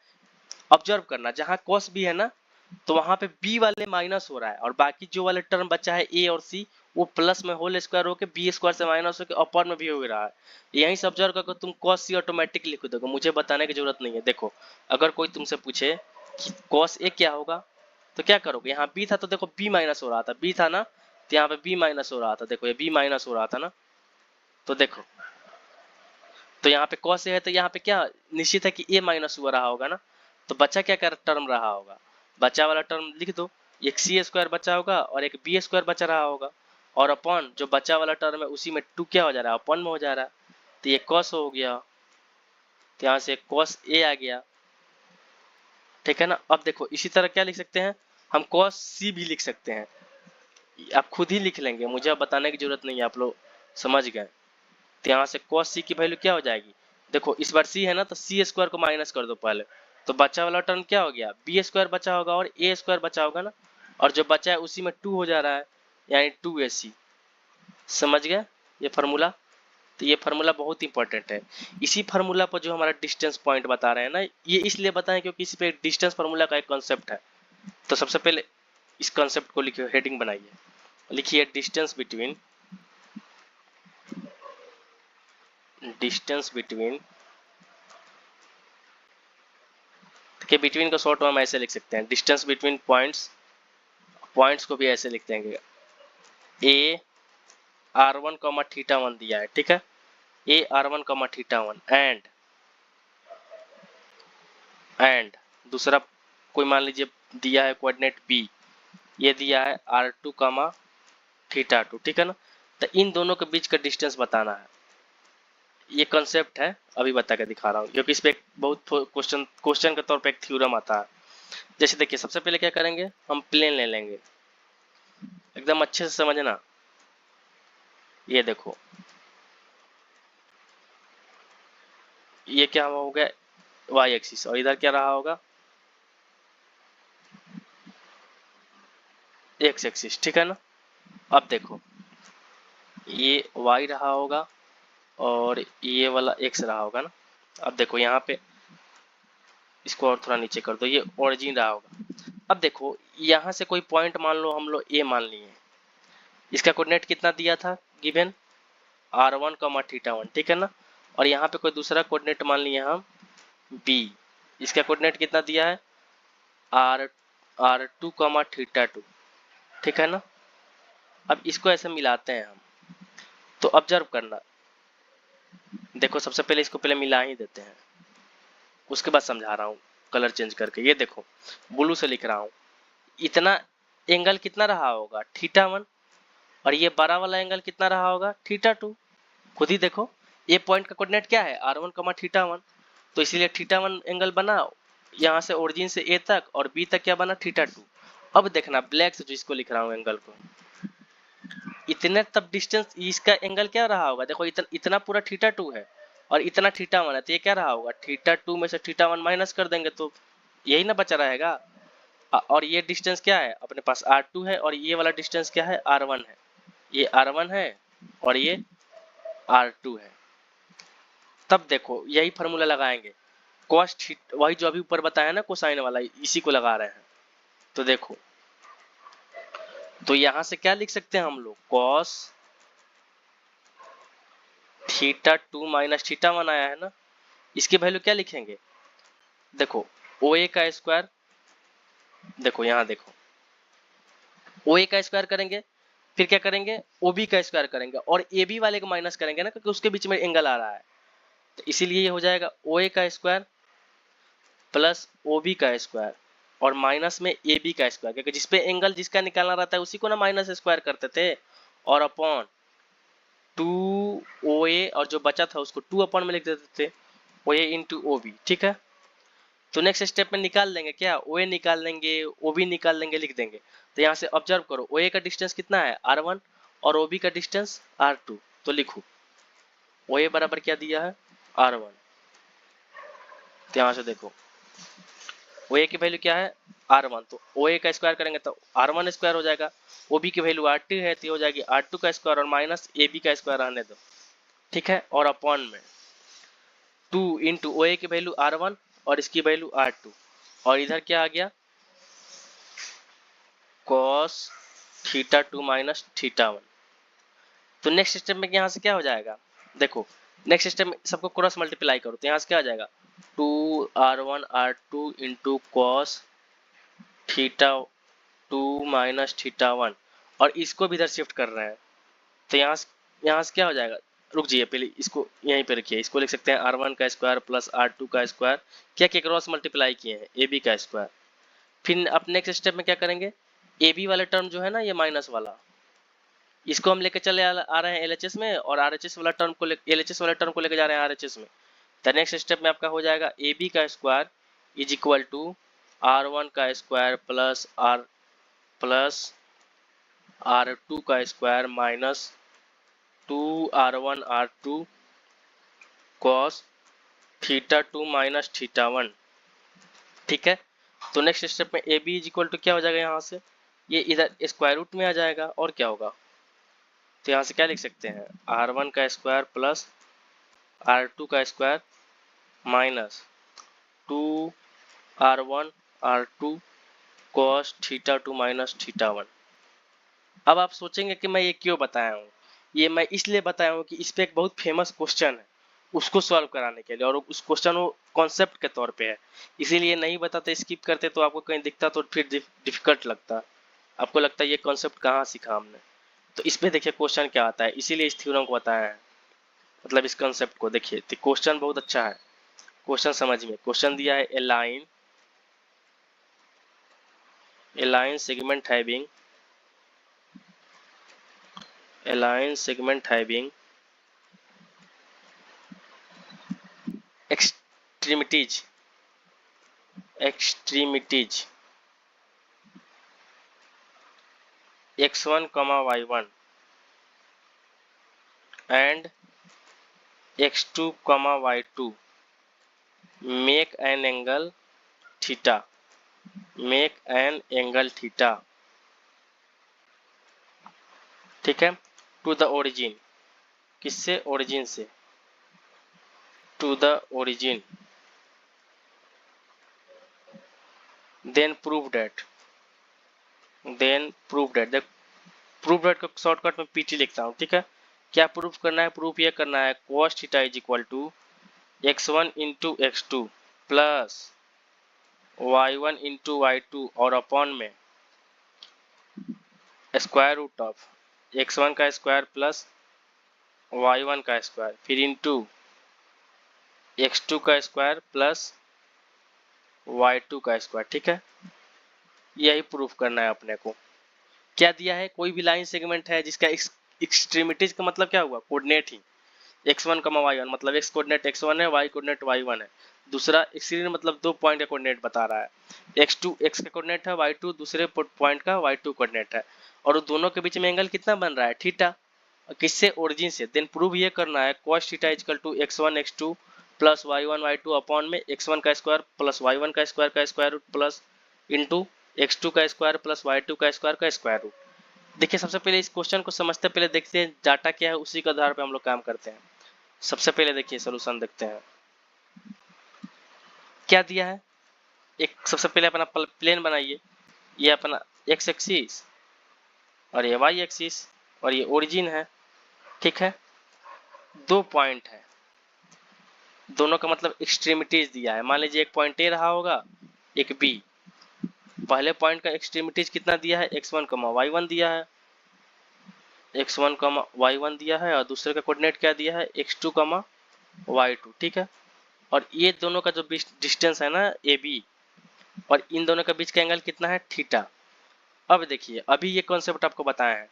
ऑब्जर्व करना जहां कॉस बी है ना तो वहां पे बी वाले माइनस हो रहा है और बाकी जो वाले टर्म बचा है ए और सी वो प्लस में होल स्क्वायर होके बी स्क्वायर से माइनस होके अपर में भी हो रहा है। यहीं से ऑब्जर्व करके तुम कॉस सी ऑटोमेटिक लिख दोगे, मुझे बताने की जरूरत नहीं है। देखो अगर कोई तुमसे पूछे कि कॉस ए क्या होगा तो क्या करोगे, यहाँ बी था तो देखो बी माइनस हो रहा था, बी था ना तो यहाँ पे बी माइनस हो रहा था, देखो ये बी माइनस हो रहा था ना। तो देखो तो यहाँ पे कॉस ए है तो यहाँ पे क्या निश्चित है कि ए माइनस हुआ रहा होगा ना। तो बच्चा क्या कर टर्म रहा होगा, बच्चा वाला टर्म लिख दो, एक सी स्क्वायर बचा होगा और एक बी स्क्वायर बचा रहा होगा और अपॉन जो बच्चा वाला टर्म है उसी में 2 क्या हो जा रहा है, अपॉन में हो जा रहा है। तो ये कॉस हो गया, तो यहाँ से कॉस ए आ गया, ठीक है ना। अब देखो इसी तरह क्या लिख सकते हैं, हम कॉस सी भी लिख सकते हैं, आप खुद ही लिख लेंगे, मुझे अब बताने की जरूरत नहीं है, आप लोग समझ गए। तो यहाँ से cos c की वैल्यू क्या हो जाएगी, देखो इस बार c है ना तो सी स्क्वायर को माइनस कर दो पहले, तो बचा वाला टर्म क्या हो गया, बी स्क्वायर बचा होगा और ए स्क्वायर बचा होगा ना, और जो बचा है उसी में 2 हो जा रहा है यानी 2ac। समझ गए ये फार्मूला, तो ये फार्मूला बहुत इंपॉर्टेंट है। इसी फार्मूला पर जो हमारा डिस्टेंस पॉइंट बता रहे हैं ना, ये इसलिए बताएं क्योंकि इस पे डिस्टेंस फार्मूला का एक कॉन्सेप्ट है। तो सबसे पहले इस कॉन्सेप्ट को लिखिए, हेडिंग बनाइए, लिखिए डिस्टेंस बिटवीन के बिटवीन को शॉर्ट में हम ऐसे लिख सकते हैं, डिस्टेंस बिटवीन पॉइंट्स, पॉइंट्स को भी ऐसे लिख देंगे, ए r1 कॉमा थीटा 1 दिया है, ठीक है, ए r1 कॉमा थीटा 1 एंड दूसरा कोई मान लीजिए दिया है कोऑर्डिनेट b, ये दिया है r2 कॉमा थीटा 2, ठीक है ना। तो इन दोनों के बीच का डिस्टेंस बताना है, ये कॉन्सेप्ट है, अभी बता के दिखा रहा हूँ क्योंकि इस पे बहुत क्वेश्चन के तौर पे एक थ्योरम आता है। जैसे देखिए सबसे पहले क्या करेंगे, हम प्लेन ले लेंगे, एकदम अच्छे से समझना। ये देखो ये क्या हो गया वाई एक्सिस और इधर क्या रहा होगा एक्स एक्सिस, ठीक है ना। अब देखो ये वाई रहा होगा और ये वाला एक्स रहा होगा ना। अब देखो यहाँ पे इसको और थोड़ा नीचे कर दो, ये ओरिजिन रहा होगा। अब देखो यहाँ से कोई पॉइंट मान लो हम लोग ए मान लिए, इसका कोऑर्डिनेट कितना दिया था गिवन r1 कॉमा थीटा 1, ठीक है ना। और यहाँ पे कोई दूसरा कोऑर्डिनेट मान लिए हम b, इसका कोऑर्डिनेट कितना दिया है r2 कॉमा थीटा 2, ठीक है ना। अब इसको ऐसे मिलाते हैं हम, तो ऑब्जर्व करना, देखो सबसे पहले इसको पहले मिला ही देते हैं, उसके बाद समझा रहा हूँ कलर चेंज करके। ये देखो ब्लू से लिख रहा हूँ, इतना एंगल कितना रहा होगा थीटा 1 और ये बड़ा वाला एंगल कितना रहा होगा थीटा 2। खुद ही देखो ये पॉइंट का कोऑर्डिनेट क्या है r1 कमा थीटा 1, तो इसीलिए थीटा 1 एंगल बना यहाँ से ओरिजिन से a तक और b तक क्या बना थीटा 2। अब देखना ब्लैक से जो इसको लिख रहा हूँ एंगल को, इतने तब डिस्टेंस इसका एंगल क्या रहा होगा, देखो इतना पूरा थीटा 2 है और इतना थीटा 1 है, तो ये क्या रहा होगा थीटा 2 में से थीटा 1 माइनस कर देंगे तो यही ना बचा रहेगा। और ये डिस्टेंस क्या है अपने पास r2 है और ये वाला डिस्टेंस क्या है r1 है, ये r1 है और ये r2 है। तब देखो यही फार्मूला लगाएंगे, cos थीटा वही जो अभी ऊपर बताया ना कोसाइन वाला, इसी को लगा रहे हैं। तो देखो तो यहां से क्या लिख सकते हैं हम लोग, cos थीटा 2 माइनस थीटा 1 आया है ना, इसकी वैल्यू क्या लिखेंगे, देखो OA का स्क्वायर, देखो यहाँ देखो OA का स्क्वायर करेंगे, फिर क्या करेंगे OB का स्क्वायर करेंगे और AB वाले को माइनस करेंगे ना क्योंकि उसके बीच में एंगल आ रहा है। तो इसीलिए ये हो जाएगा ओ ए का स्क्वायर प्लस ओ बी का स्क्वायर और माइनस में ए बी का स्क्वायर, क्योंकि जिसपे एंगल जिसका निकालना रहता है उसी को ना माइनस स्क्वायर करते थे, और अपॉन 2OA और जो बचा था उसको 2 अपॉन में लिख देते थे OA इंटू ओ बी। ठीक है, तो नेक्स्ट स्टेप में निकाल लेंगे क्या, OA निकाल लेंगे, OB निकाल लेंगे, लिख देंगे। तो यहाँ से ऑब्जर्व करो OA का डिस्टेंस कितना है R1 और OB का डिस्टेंस R2, तो लिखो OA बराबर क्या दिया है R1। तो यहाँ से देखो OA की वैल्यू क्या है R1, तो OA का स्क्वायर करेंगे तो R1 स्क्वायर हो जाएगा, OB की वैल्यू R2 है तो हो जाएगी R2 का स्क्वायर और माइनस AB का स्क्वायर रहने दो। ठीक है, और अपॉन में 2 इंटू OA की वैल्यू R1 और इसकी वैल्यू R2, और इधर क्या आ गया cos θ2 माइनस θ1। तो नेक्स्ट स्टेप में यहाँ से क्या हो जाएगा, देखो नेक्स्ट स्टेप में सबको क्रॉस मल्टीप्लाई करो तो यहाँ से क्या हो जाएगा 2R1 R2 into cos θ2 minus θ1, और इसको भी इधर शिफ्ट कर रहे हैं तो यहाँ से क्या हो जाएगा, रुक जाइए पहले इसको यहीं पे रखिए, इसको लिख सकते हैं R1 का स्क्वायर प्लस R2 का स्क्वायर, क्या क्या क्रॉस मल्टीप्लाई किए हैं AB का स्क्वायर। फिर अब नेक्स्ट स्टेप में क्या करेंगे, AB वाला टर्म जो है ना ये माइनस वाला, इसको हम लेके चले आ रहे हैं LHS में, और RHS वाला टर्म को LHS वाला टर्म को लेके जा रहे हैं RHS में। तो नेक्स्ट स्टेप में आपका हो जाएगा AB का square is equal to R1 का स्क्वायर प्लस R2 का square minus 2R1 R2 cos θ2 minus θ1। ठीक है, तो नेक्स्ट स्टेप में AB इज इक्वल टू क्या हो जाएगा, यहाँ से ये इधर स्क्वायर रूट में आ जाएगा और क्या होगा, तो यहाँ से क्या लिख सकते हैं R1 का स्क्वायर प्लस R2 का square minus 2R1 R2 cos θ2 minus θ1। अब आप सोचेंगे कि मैं ये क्यों बताया हूँ, ये मैं इसलिए बताया हूँ कि इस पे एक बहुत फेमस क्वेश्चन है उसको सॉल्व कराने के लिए, और उस क्वेश्चन वो कॉन्सेप्ट के तौर पे है, इसीलिए नहीं बताते स्किप करते तो आपको कहीं दिखता तो फिर डिफिकल्ट लगता, आपको लगता है ये कॉन्सेप्ट कहाँ सीखा हमने। तो इस पे देखिए क्वेश्चन क्या आता है, इसीलिए इस थ्योरम को बताया है, मतलब इस कॉन्सेप्ट को देखिए। तो क्वेश्चन बहुत अच्छा है, क्वेश्चन समझ में, क्वेश्चन दिया है a line segment having extremities x1 y1 and x2 y2 make an angle theta, ठीक है, टू द ओरिजिन, किससे, ओरिजिन से, to the origin, then prove that, देख प्रूव डेट को शॉर्टकट में पीटी लिखता हूँ। ठीक है, क्या प्रूफ करना है, प्रूफ ये करना है cos theta is equal to x1 into x2 plus y1 into y2 और अपॉन में स्क्वायर रूट ऑफ x1 का स्क्वायर प्लस y1 का स्क्वायर फिर इंटू x2 का स्क्वायर प्लस y2 का स्क्वायर। ठीक है, यही प्रूफ करना है अपने को। क्या दिया है, कोई भी लाइन सेगमेंट है जिसका एक्सट्रीमिटीज का मतलब क्या हुआ, कोऑर्डिनेट ही, x1 y1 मतलब x कोऑर्डिनेट x1 है, y कोऑर्डिनेट y1 है, दूसरा एक्सट्रीम मतलब दो पॉइंट का कोऑर्डिनेट बता रहा है, x2 x का कोऑर्डिनेट है, y2 दूसरे पॉइंट का y2 कोऑर्डिनेट है, और दोनों के बीच में एंगल कितना बन रहा है, थीटा, किससे, ओरिजिन से। देन प्रूव ये करना है cos theta equal to x1 x2 plus y1 y2 upon में x1 का स्क्वायर प्लस y1 का square root plus into x2 का स्क्वायर प्लस y2 का स्क्वायर रूट। देखिए सबसे पहले इस क्वेश्चन को समझते पहले देखते हैं डाटा क्या है, उसी के आधार पे हम लोग काम करते हैं। सबसे पहले देखिए सोल्यूशन देखते हैं क्या दिया है। एक सबसे पहले अपना प्लेन बनाइए, ये अपना x एक्सिस और ये y एक्सिस और ये ओरिजिन है। ठीक है, दो पॉइंट है, दोनों का मतलब एक्सट्रीमिटीज दिया है। मान लीजिए एक पॉइंट ए रहा होगा, एक बी। पहले पॉइंट का एक्सट्रीमिटीज कितना दिया है, x1 y1 दिया है, x1 y1 दिया है, और दूसरे का कोऑर्डिनेट क्या दिया है, x2 y2 y2, ठीक है। और ये दोनों का जो डिस्टेंस है ना ए बी, और इन दोनों के बीच का एंगल कितना है, थीटा। अब देखिए अभी ये कॉन्सेप्ट आपको बताया है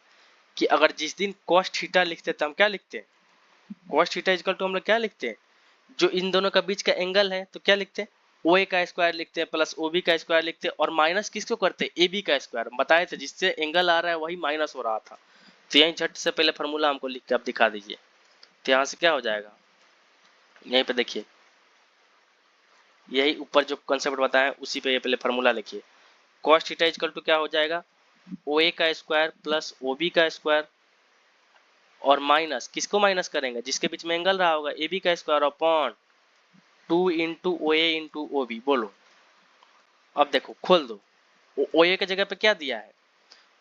कि अगर जिस दिन cos थीटा लिखते तो हम क्या लिखते हैं, cos थीटा इक्वल टू हम लोग क्या लिखते हैं, जो इन दोनों का बीच का एंगल है तो क्या लिखते हैं, ओ ए का स्क्वायर लिखते हैं प्लस ओ बी का स्क्वायर लिखते हैं, और माइनस किसको करते हैं, ए बी का स्क्वायर। बताए थे जिससे एंगल आ रहा है वही माइनस हो रहा था। तो यहीं झट से पहले फार्मूला हमको लिख के आप दिखा दीजिए। तो यहाँ से क्या हो जाएगा, यहीं पे देखिए, यही ऊपर जो कॉन्सेप्ट बताया है उसी पे ये पहले फार्मूला लिखिए। cos थीटा इक्वल टू क्या हो जाएगा, ओ ए का स्क्वायर प्लस ओ बी का स्क्वायर, और माइनस किसको माइनस करेंगे, जिसके बीच में एंगल रहा होगा, ए बी का स्क्वायर अपॉन 2 इंटू ओ ए इंटू ओ बी। बोलो, अब देखो खोल दो, ओ ए के जगह पे क्या दिया है,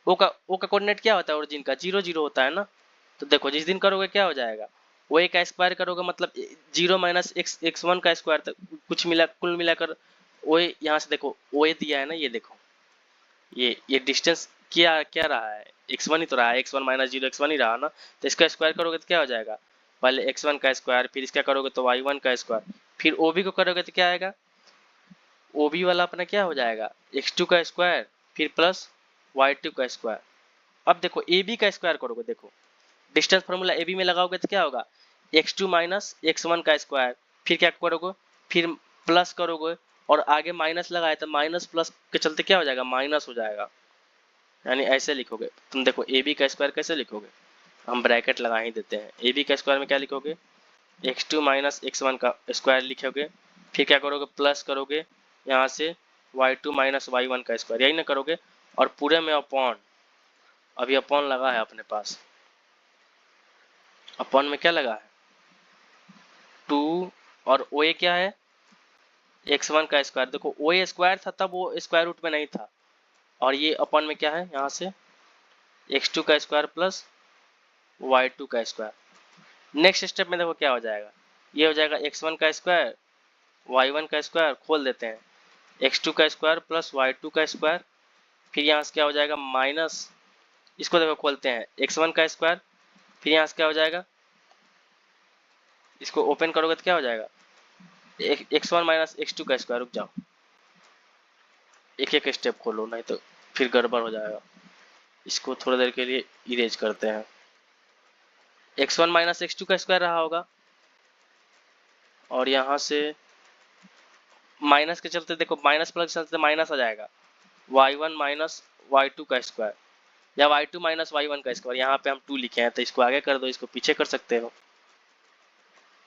ओ का कोऑर्डिनेट क्या होता है, ओरिजिन का 0 0 होता है ना। तो देखो जिस दिन करोगे क्या हो जाएगा, ओ ए का स्क्वायर करोगे मतलब 0 माइनस x1 का स्क्वायर, तो कुछ मिला कुल मिलाकर ओ ए, यहाँ से देखो ओ ए दिया है ना, ये देखो ये डिस्टेंस क्या क्या रहा है, x1 ही तो रहा है, x1 माइनस 0 x1 ही रहा ना। तो इसका स्क्वायर करोगे तो क्या हो जाएगा, पहले x1 का स्क्वायर, फिर इसका करोगे तो y1 का स्क्वायर, फिर ओ बी को करोगे तो क्या आएगा, ओ बी वाला अपना क्या हो जाएगा, x2 का स्क्वायर फिर प्लस y2 का स्क्वायर। अब देखो ए बी का स्क्वायर करोगे, देखो डिस्टेंस फार्मूला ए बी में लगाओगे तो क्या होगा, x2 माइनस x1 का स्क्वायर, फिर क्या करोगे, फिर प्लस करोगे, और आगे माइनस लगाए तो माइनस प्लस के चलते क्या हो जाएगा, माइनस हो जाएगा। यानी ऐसे लिखोगे तुम, देखो ए बी का स्क्वायर कैसे लिखोगे, हम ब्रैकेट लगा ही देते हैं। ए बी का स्क्वायर में क्या लिखोगे, x2 माइनस x1 का स्क्वायर लिखोगे, फिर क्या करोगे, प्लस करोगे यहाँ से y2 माइनस y1 का स्क्वायर, यही ना करोगे, और पूरे में अपॉन, अभी अपॉन लगा है अपने पास, अपॉन में क्या लगा है 2, और ओ ए क्या है x1 का स्क्वायर। देखो ओ ए स्क्वायर था तब वो स्क्वायर रूट में नहीं था, और ये अपॉन में क्या है, यहाँ से x2 का स्क्वायर प्लस y2 का स्क्वायर। नेक्स्ट स्टेप में देखो क्या हो जाएगा, ये हो जाएगा x1 का स्क्वायर y1 का स्क्वायर, खोल देते हैं, x2 का स्क्वायर प्लस y2 का स्क्वायर, फिर यहाँ से क्या हो जाएगा माइनस, इसको देखो खोलते हैं, x1 का स्क्वायर, फिर यहाँ से क्या हो जाएगा, इसको ओपन करोगे तो क्या हो जाएगा, x1 माइनस x2 का स्क्वायर। रुक जाओ, एक एक स्टेप खोलो नहीं तो फिर गड़बड़ हो जाएगा। इसको थोड़ी देर के लिए इरेज करते हैं, x1 माइनस x2 का स्क्वायर रहा होगा, और यहाँ से माइनस के चलते देखो माइनस प्लस के चलते माइनस आ जाएगा, y1 माइनस y2 का स्क्वायर, या y2 माइनस y1 का स्क्वायर। यहाँ पे हम 2 लिखे हैं तो इसको आगे कर दो, इसको पीछे कर सकते हो,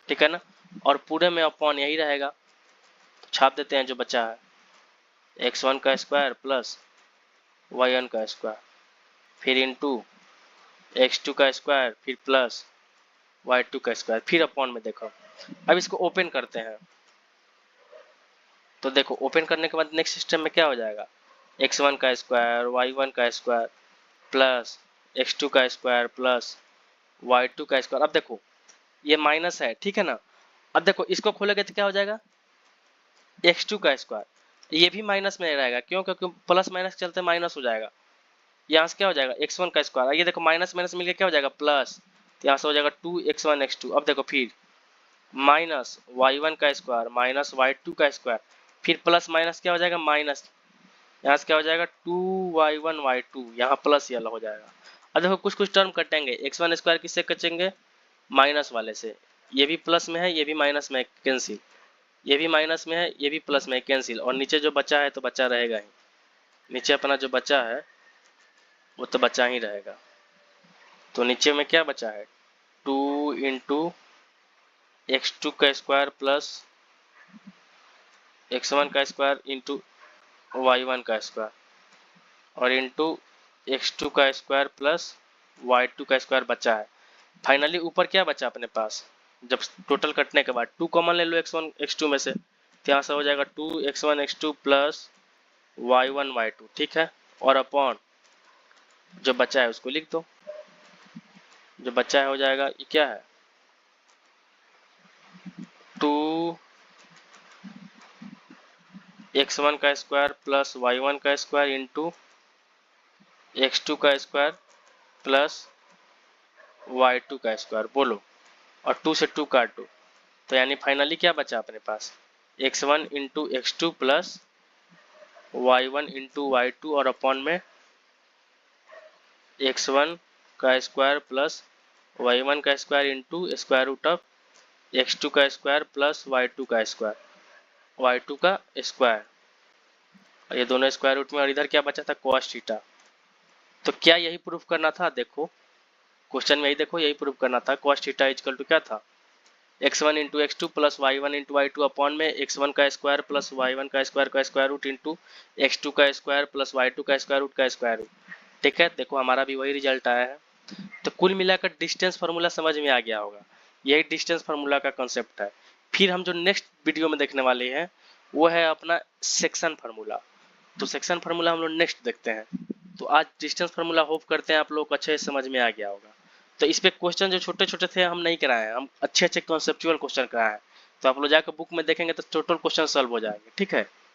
ठीक है ना। और पूरे में अपॉन यही रहेगा, तो छाप देते हैं जो बचा है, x1 का स्क्वायर प्लस y1 का स्क्वायर, फिर इंटू x2 का स्क्वायर, फिर प्लस y2 का स्क्वायर, फिर अपॉन में देखो। अब इसको ओपन करते हैं, तो देखो ओपन करने के बाद नेक्स्ट सिस्टम में क्या हो जाएगा, x1 का स्क्वायर y1 का स्क्वायर प्लस x2 का स्क्वायर प्लस y2 का स्क्वायर। अब देखो ये माइनस है, ठीक है ना। अब देखो इसको खोलेंगे तो क्या हो जाएगा, x2 का स्क्वायर, ये भी माइनस में रहेगा, क्यों, क्योंकि प्लस माइनस चलते माइनस हो जाएगा। यहाँ से क्या हो जाएगा, x1 का स्क्वायर, ये देखो माइनस माइनस मिलकर क्या हो जाएगा प्लस, तो यहाँ से हो जाएगा 2x1 x2। अब देखो फिर माइनस y1 का स्क्वायर माइनस y2 का स्क्वायर, फिर प्लस माइनस क्या हो जाएगा माइनस, यहाँ से क्या हो जाएगा 2y1 y2, यहाँ प्लस ये हो जाएगा। अब देखो कुछ कुछ टर्म कटेंगे, x1 स्क्वायर किससे कटेंगे, माइनस वाले से, ये भी प्लस में है ये भी माइनस में है, कैंसिल, ये भी माइनस में है ये भी प्लस में है, कैंसिल, और नीचे जो बचा है तो बचा रहेगा ही, नीचे अपना जो बचा है वो तो बचा ही रहेगा। तो नीचे में क्या बचा है, 2 इंटू x2 का स्क्वायर प्लस x1 का स्क्वायर इंटू y1 का स्क्वायर, और इंटू x2 का स्क्वायर प्लस y2 का स्क्वायर बचा है। फाइनली ऊपर क्या बचा अपने पास, जब टोटल कटने के बाद 2 कॉमन ले लो x1 x2 में से, तो यहाँ से हो जाएगा 2x1 x2 plus y1 y2, ठीक है। और अपॉन जो बचा है उसको लिख दो, जो बचा है हो जाएगा ये क्या है, 2x1 का स्क्वायर प्लस y1 का स्क्वायर इंटू x2 का स्क्वायर प्लस y2 का स्क्वायर। बोलो, और 2 से 2 काट दो, तो यानी फाइनली क्या बचा अपने पास, x1 into x2 plus y1 into y2 और अपॉन में x1 का स्क्वायर प्लस y1 का square into square root of x2 का स्क्वायर प्लस y2 का स्क्वायर, y2 का स्क्वायर, ये दोनों स्क्वायर रूट में, और इधर क्या बचा था cos थीटा। तो क्या यही प्रूफ करना था, देखो क्वेश्चन में यही देखो, यही प्रूफ करना था cos थीटा इक्वल टू क्या था, x1 into x two plus y1 into y2 upon में x1 का स्क्वायर प्लस y1 का स्क्वायर रूट इंटू x2 का स्क्वायर प्लस y2 का स्क्वायर रूट। ठीक है, देखो हमारा भी वही रिजल्ट आया है। तो कुल मिलाकर डिस्टेंस फार्मूला समझ में आ गया होगा, यही डिस्टेंस फार्मूला का कॉन्सेप्ट है। फिर हम जो नेक्स्ट वीडियो में देखने वाले हैं वो है अपना सेक्शन फार्मूला। तो सेक्शन फार्मूला हम लोग नेक्स्ट देखते हैं। तो आज डिस्टेंस फार्मूला होप करते हैं आप लोग को अच्छे से समझ में आ गया होगा। तो इस पे क्वेश्चन जो छोटे छोटे थे हम नहीं कराए हैं, हम अच्छे अच्छे कॉन्सेप्चुअल क्वेश्चन कराए हैं। तो आप लोग जाकर बुक में देखेंगे तो टोटल क्वेश्चन सॉल्व हो जाएंगे। ठीक है।